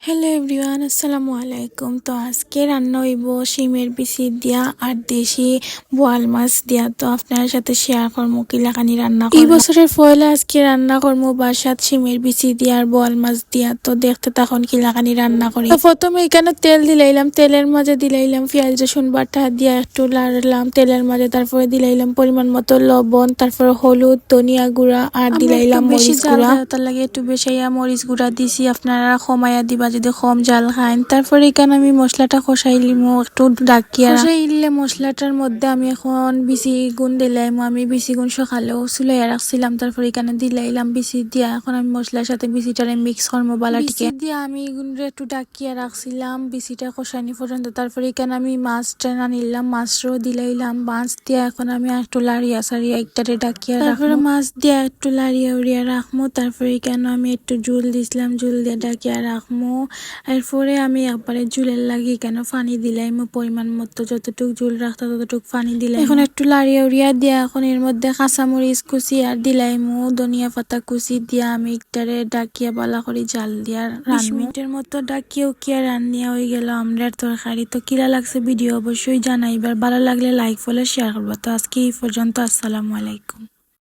Hello everyone, আসসালামু আলাইকুম। তো আজকে রান্না হইব শিমের বিচি দিয়া আর দেশি বোয়াল মাছ দিয়া। তো আপনার সাথে শেয়ার করবো কিলাকানি রান্না করবো। এই বছরের পয়লা আজকে রান্না করবো বাসাত শিমের বিচি দিয়া আর বোয়াল মাছ দিয়া। তো দেখতে তখন কিলাকানি রান্না করি। তো প্রথমে এখানে তেল দিলাইলাম, তেলের মাঝে দিলাইলাম পেঁয়াজ রসুন বাটা দিয়া একটু লাড়লাম তেলের মাঝে। তারপরে দিলাইলাম পরিমাণ মতো লবণ, তারপরে হলুদ, ধনিয়া গুঁড়া আর দিলাইলাম মরিচ গুঁড়া। তার লাগে একটু বেশাইয়া মরিচ গুঁড়া দিছি, আপনারা কমাইয়া দিবা যদি কম জাল খান। তারপরে এখানে আমি মশলাটা কষাই লিমু একটু ডাকিয়া কষাই ইলে মশলাটার মধ্যে আমি এখন বিচি গুণ দিলাম। আমি বিচি গুণ সকালেও চুলাইয়া রাখছিলাম, তারপরে এখানে দিলাইলাম বিচি দিয়া। এখন আমি মশলার সাথে বিচিটারে মিক্স করবো বালাটিকে দিয়া। আমি এগুলো একটু ডাকিয়া রাখছিলাম বিচিটা কষানি পর্যন্ত। তারপরে এখানে আমি মাছটা নিলাম, মাছটাও দিলাইলাম। মাছ দিয়া এখন আমি একটু লাড়িয়া সারিয়া একটারে ডাকিয়া তারপরে মাছ দিয়া একটু লাড়িয়া উড়িয়া রাখবো। তারপরে এখানে আমি একটু ঝুল দিছিলাম, ঝুল দিয়ে ডাকিয়া রাখবো। এরপরে আমি একবারে ঝুলের লাগি কেন পানি দিলাম পরিমাণ মতো, যতটুক ঝুল রাখতে ততটুক পানি দিলাম। এখন একটু লাড়িয়া উড়িয়া দিয়া এখন এর মধ্যে কাঁচামরিচ কুচি আর দিলাইমু ধনিয়া পাতা কুচি দিয়া আমি একটারে ডাকিয়া বালা করে জাল দিয়া 20 মিনিটের মতো ডাকিয়া উকিয়া রান্নিয়া হয়ে গেল আমরার তরকারি। তো কিরা লাগছে ভিডিও অবশ্যই জানাইবার, ভালো লাগলে লাইক ফলো শেয়ার করবো। তো আজকে এই পর্যন্ত, আসসালামু আলাইকুম।